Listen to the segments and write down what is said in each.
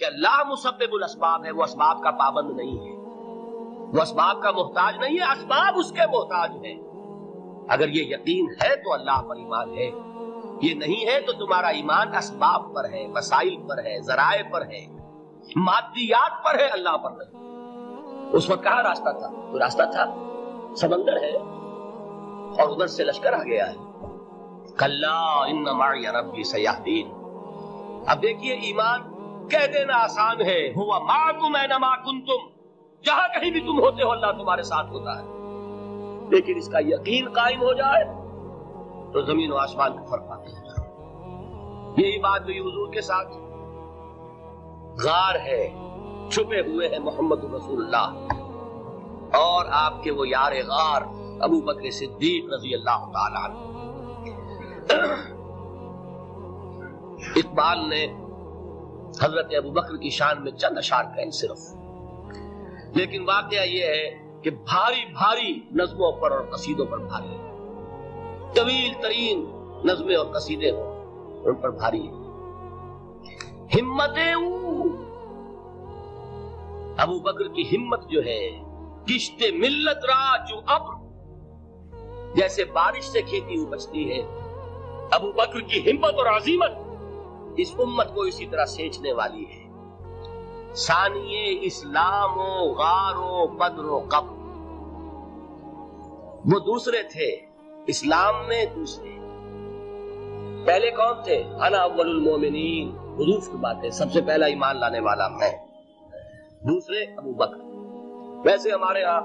کہ اللہ مسبب الاسباب ہے، وہ اسباب کا پابند نہیں ہے، وہ اسباب کا محتاج نہیں ہے، اسباب اس کے محتاج ہیں۔ اگر یہ یقین ہے تو اللہ پر ایمان ہے، یہ نہیں ہے تو تمہارا ایمان اسباب پر ہے، وسائل پر ہے، ذرائع پر ہے، مادیات پر ہے، اللہ پر نہیں۔ اس وقت کہاں راستہ تھا؟ تو راستہ تھا سمندر ہے اور ادھر سے لشکر آ گیا ہے۔ کلا ان معی ربی سیہدین۔ اب دیکھیے ایمان کہہ دینا آسان ہے، ہوا معکم اینما کنتم، جہاں کہیں بھی تم ہوتے ہو اللہ تمہارے ساتھ ہوتا ہے، لیکن اس کا یقین قائم ہو جائے تو زمین و آسمان کا فرق آتا ہے۔ یہی بات ہوئی حضور کے ساتھ۔ غار ہے، چھپے ہوئے ہیں محمد رسول اللہ اور آپ کے وہ یار غار ابو بکر صدیق رضی اللہ تعالیٰ عنہ۔ اقبال نے حضرت ابو بکر کی شان میں چند اشعار کہیں صرف، لیکن واقعہ یہ ہے کہ بھاری بھاری نظموں پر اور قصیدوں پر بھاری ہے، طویل ترین نظمیں اور قصیدے ہوں ان پر بھاری ہے۔ ہمتیں ابو بکر کی ہمت جو ہے، کشت ملت را جو ابر، جیسے بارش سے کھیتی اپجتی ہے، ابو بکر کی ہمت اور عزیمت اس امت کو اسی طرح سینچنے والی ہے۔ ثانیے اسلام و غار و بدر و قبر، وہ دوسرے تھے اسلام میں، دوسرے پہلے کون تھے؟ انا اول المومنین، حضور کی بات ہے، سب سے پہلا ایمان لانے والا میں، دوسرے ابو بکر۔ ویسے ہمارے ہاں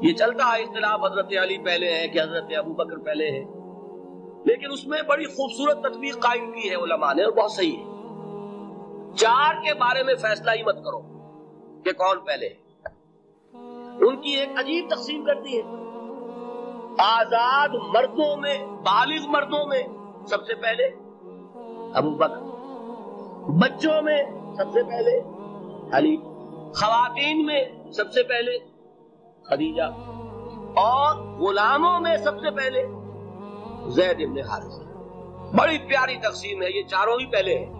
یہ چلتا ہے اختلاف، حضرت علی پہلے ہے کہ حضرت ابو بکر پہلے ہے، لیکن اس میں بڑی خوبصورت تطبیق قائم کی ہے علماء نے اور بہت صحیح ہے۔ چار کے بارے میں فیصلہ ہی مت کرو کہ کون پہلے ہے، ان کی ایک عجیب تقسیم کر دی ہے۔ آزاد مردوں میں، بالغ مردوں میں سب سے پہلے ابو بکر، بچوں میں سب سے پہلے علی، خواتین میں سب سے پہلے خدیجہ، اور غلاموں میں سب سے پہلے زید بن حارثہ۔ بڑی پیاری تقسیم ہے، یہ چاروں ہی پہلے ہیں،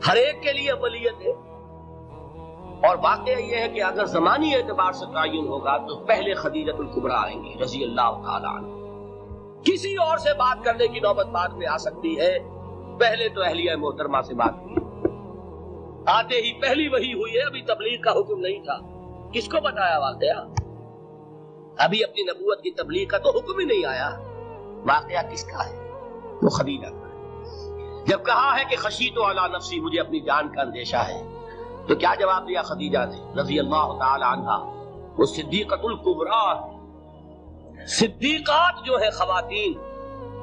ہر ایک کے لیے اولیت ہے۔ اور واقعہ یہ ہے کہ اگر زمانی اعتبار سے تعین ہوگا تو پہلے خدیجہ الکبریٰ آئیں گی رضی اللہ تعالیٰ عنہ، کسی اور سے بات کرنے کی نوبت بعد میں آ سکتی ہے، پہلے تو اہلیہ محترمہ سے بات کی، آتے ہی پہلی وحی ہوئی ہے، ابھی تبلیغ کا حکم نہیں تھا، کس کو بتایا واقعہ؟ ابھی اپنی نبوت کی تبلیغ کا تو حکم ہی نہیں آیا، واقعہ کس کا ہے؟ وہ خدیجہ کا۔ جب کہا ہے کہ خشیت علی نفسی، مجھے اپنی جان کا اندیشہ ہے، تو کیا جواب دیا خدیجہ نے رضی اللہ تعالی عنہا؟ وہ صدیقۃ الکبریٰ، صدیقات جو ہے خواتین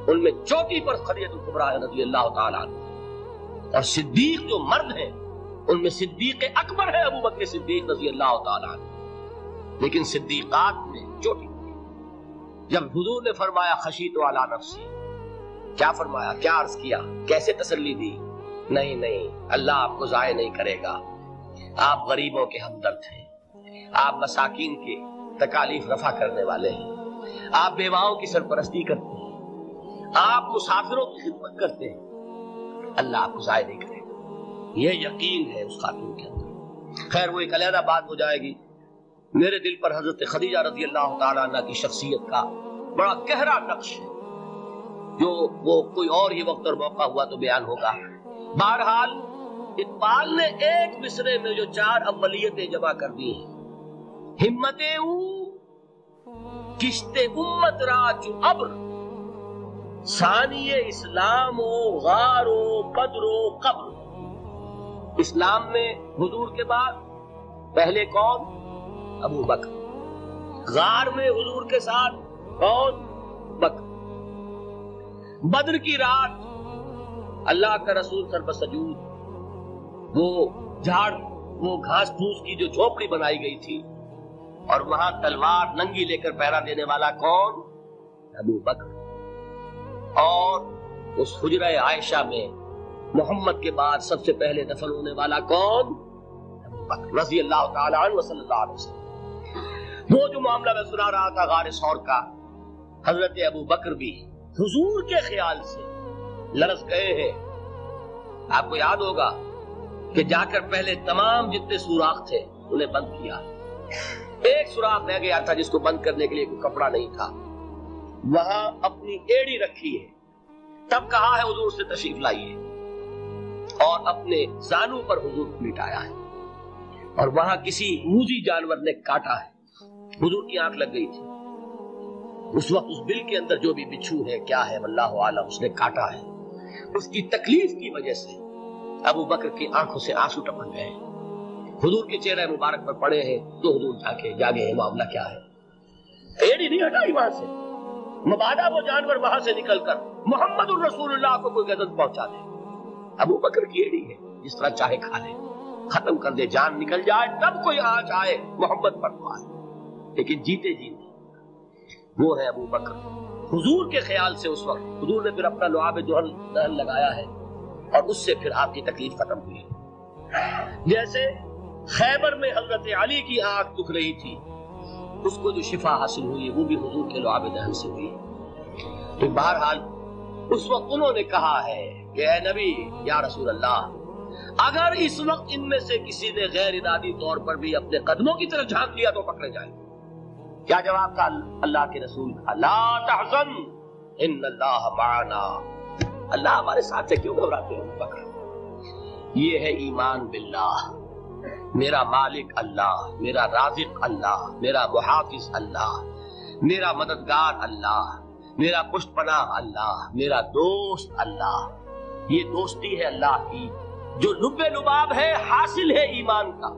ان میں چوٹی پر خدیجہ الکبریٰ رضی اللہ تعالی عنہ، اور صدیق جو مرد ہیں ان میں صدیق اکبر ہے ابو بکر صدیق رضی اللہ تعالی عنہ، لیکن صدیقات میں چوٹی۔ جب حضور نے فرمایا خشیت علی نفسی، کیا فرمایا، کیا عرض کیا، کیسے تسلی دی؟ نہیں، اللہ آپ کو ضائع نہیں کرے گا، آپ غریبوں کے ہمدرد ہیں، آپ مساکین کے تکالیف رفع کرنے والے ہیں، آپ بیواؤں کی سرپرستی کرتے ہیں، آپ مسافروں کی خدمت کرتے ہیں، اللہ آپ کو ضائع نہیں کرے گا۔ یہ یقین ہے اس خاتون کے اندر۔ خیر وہ ایک علیحدہ بات ہو جائے گی۔ میرے دل پر حضرت خدیجہ رضی اللہ تعالیٰ عنہ کی شخصیت کا بڑا گہرا نقش ہے، جو وہ کوئی اور ہی وقت اور موقع ہوا تو بیان ہوگا۔ بہرحال اقبال نے ایک مصرے میں جو چار اولیتیں جمع کر دی ہیں، ہمتیں کشت امت را جو ابر، ثانی اسلام و غار و بدر و قبر۔ اسلام میں حضور کے بعد پہلے کون؟ ابو بکر۔ غار میں حضور کے ساتھ کون؟ بکر۔ بدر کی رات اللہ کا رسول سر بسجود، وہ جھاڑ، وہ گھاس پھوس کی جو جھوپڑی بنائی گئی تھی، اور وہاں تلوار ننگی لے کر پہرا دینے والا کون؟ ابو بکر۔ اور اس حجرہ عائشہ میں محمد کے بعد سب سے پہلے دفن ہونے والا کون؟ ابو بکر رضی اللہ تعالی عنہ صلی اللہ علیہ وسلم۔ وہ جو معاملہ میں سنا رہا تھا غار ثور کا، حضرت ابو بکر بھی حضور کے خیال سے لرز گئے ہیں۔ آپ کو یاد ہوگا کہ جا کر پہلے تمام جتنے سوراخ تھے انہیں بند کیا. ایک سوراخ رہ گیا تھا جس کو بند کرنے کے لیے کوئی کپڑا نہیں تھا. وہاں اپنی ایڑی رکھی ہے. تب کہا ہے حضور سے تشریف لائیے اور اپنے زانو پر حضور کو لٹایا ہے. اور وہاں کسی موذی جانور نے کاٹا ہے. حضور کی آنکھ لگ گئی تھی. اس وقت اس بل کے اندر جو بھی بچھو ہے کیا ہے واللہ عالم اس نے کاٹا ہے. اس کی تکلیف کی وجہ سے ابو بکر کی آنکھوں سے آنسو ٹپک گئے. حضور کے چہرے مبارک پر پڑے ہیں تو حضور جاگے ہیں معاملہ کیا ہے. ایڑی نہیں ہٹائی وہاں سے. مبادا وہ جانور وہاں سے نکل کر محمد الرسول اللہ کو کوئی غضب پہنچا دے. ابو بکر کی ایڑی ہے جس طرح چاہے کھا لے ختم کر دے جان نکل جائے تب کوئی آنچ آئے محمد پر تو آئے. لیکن جیتے جیتے وہ ہے ابو بکر. حضور کے خیال سے اس وقت حضور نے پھر اپنا لعاب دہن لگایا ہے اور اس سے پھر آپ کی تکلیف ختم ہوئی. جیسے خیبر میں حضرت علی کی آنکھ دکھ رہی تھی اس کو جو شفا حاصل ہوئی وہ بھی حضور کے لعاب دہن سے ہوئی. تو بہرحال اس وقت انہوں نے کہا ہے کہ اے نبی یا رسول اللہ اگر اس وقت ان میں سے کسی نے غیر ارادی طور پر بھی اپنے قدموں کی طرف جھانک لیا تو پکڑے جائیں. کیا جواب تھا اللہ کے رسول کا؟ لا تحزن ان اللہ معنا. اللہ ہمارے ساتھ ہے کیوں گھبراتے ہو؟ یہ ہے ایمان باللہ. میرا مالک اللہ، میرا رازق اللہ، میرا محافظ اللہ، میرا مددگار اللہ، میرا پشت پناہ اللہ، میرا دوست اللہ. یہ دوستی ہے اللہ کی جو لب لباب ہے، حاصل ہے ایمان کا.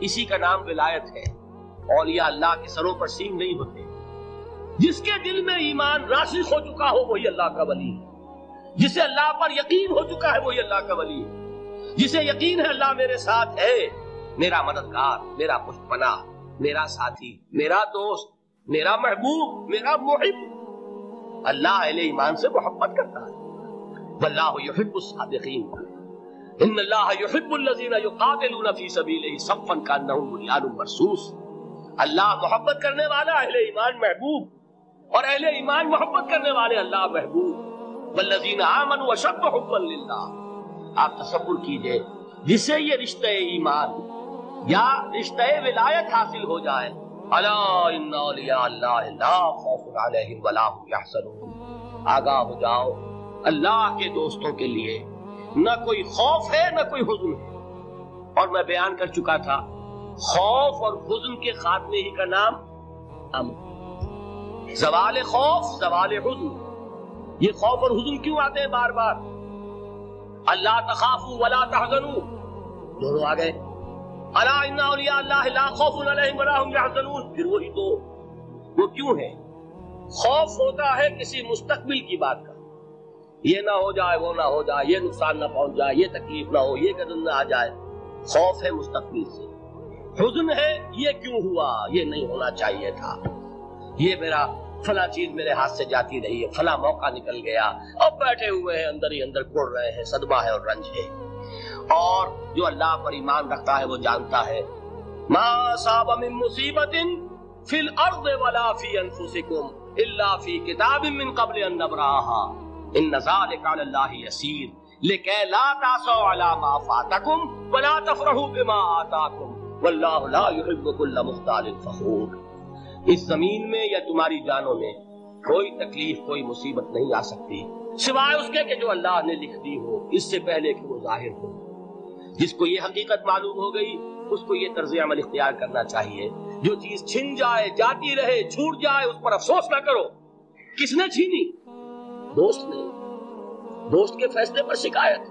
اسی کا نام ولایت ہے. اولیاء اللہ کے سروں پر سینگ نہیں ہوتے. جس کے دل میں ایمان راسخ ہو چکا ہو وہی اللہ کا ولی ہے. جسے اللہ پر یقین ہو چکا ہے وہی اللہ کا ولی ہے. جسے یقین ہے اللہ میرے ساتھ ہے، میرا مددگار، میرا پشت پناہ، میرا ساتھی، میرا دوست، میرا محبوب، میرا محب. اللہ اہل ایمان سے محبت کرتا ہے. واللہ یحب الصادقین. ان اللہ یحب الذین یقاتلون فی سبیلہ صفا کانہم بنیان مرصوص. اللہ محبت کرنے والا، اہل ایمان محبوب، اور اہل ایمان محبت کرنے والے اللہ محبوب. والذین آمنوا اشد حبا للہ. آپ تصور کیجئے جسے یہ رشتہ ایمان یا رشتہ ولایت حاصل ہو جائے، الا ان اولیاء اللہ لا خوف علیہم ولا هم یحزنون. آگاہ ہو جاؤ، اللہ کے دوستوں کے لیے نہ کوئی خوف ہے نہ کوئی حزن ہے. اور میں بیان کر چکا تھا خوف اور حزن کے خاتمے ہی کا نام امن. زوال خوف، زوال حزن. یہ خوف اور حزن کیوں آتے ہیں بار بار؟ اللہ تخافوا ولا تحزنوا دونوں آ گئے. الا ان اولیاء اللہ لا خوف علیہم ولا هم یحزنون. پھر وہی تو وہ کیوں ہے؟ خوف ہوتا ہے کسی مستقبل کی بات کا، یہ نہ ہو جائے، وہ نہ ہو جائے، یہ نقصان نہ پہنچ جائے، یہ تکلیف نہ ہو، یہ غضب نہ آ جائے. خوف ہے مستقبل سے. حزن ہے یہ کیوں ہوا، یہ نہیں ہونا چاہیے تھا، یہ میرا فلاں چیز میرے ہاتھ سے جاتی رہی ہے، فلاں موقع نکل گیا، اب بیٹھے ہوئے ہیں اندر ہی اندر کوڑ رہے ہیں، صدمہ ہے اور رنج ہے. اور جو اللہ پر ایمان رکھتا ہے وہ جانتا ہے ما اصاب من مصیبت فی الارض ولا فی انفسکم الا فی کتاب من قبل ان نبرأها ان ذلک علی اللہ یسیر لکی لا تعصوا علی ما فاتکم ولا تفرحوا بما آتاکم واللہ لا یحب کل مختال فخور. اس زمین میں یا تمہاری جانوں میں کوئی تکلیف، کوئی مصیبت نہیں آ سکتی سوائے اس کے کہ جو اللہ نے لکھ دی ہو اس سے پہلے کہ وہ ظاہر ہو. جس کو یہ حقیقت معلوم ہو گئی اس کو یہ طرز عمل اختیار کرنا چاہیے. جو چیز چھن جائے، جاتی رہے، چھوٹ جائے اس پر افسوس نہ کرو. کس نے چھینی؟ دوست نے. دوست کے فیصلے پر شکایت.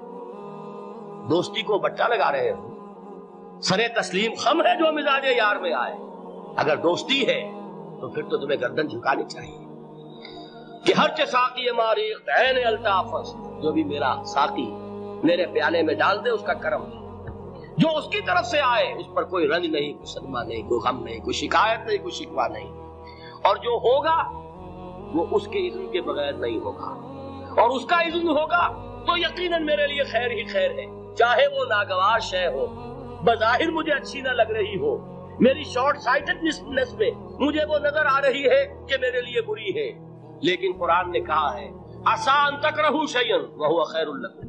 دوستی کو بٹا لگا رہے ہو. سرے تسلیم خم ہے جو مزاج یار میں آئے. اگر دوستی ہے تو پھر تو تمہیں گردن جھکانی چاہیے کہ ہر چے ساقی ماریخ عین الطاف، جو بھی میرا ساقی میرے پیالے میں ڈال دے اس کا کرم ہے. جو اس کی طرف سے آئے اس پر کوئی رنج نہیں، کوئی صدمہ نہیں، کوئی غم نہیں، کوئی شکایت نہیں، کوئی شکوہ نہیں. اور جو ہوگا وہ اس کے اذن کے بغیر نہیں ہوگا، اور اس کا اذن ہوگا تو یقیناً میرے لیے خیر ہی خیر ہے، چاہے وہ ناگوار شے ہو، بظاہر مجھے اچھی نہ لگ رہی ہو، میری شارٹ سائٹڈنس میں مجھے وہ نظر آ رہی ہے کہ میرے لیے بری ہے. لیکن قرآن نے کہا ہے عسیٰ ان تکرہوا شیئا وہو خیر لکم.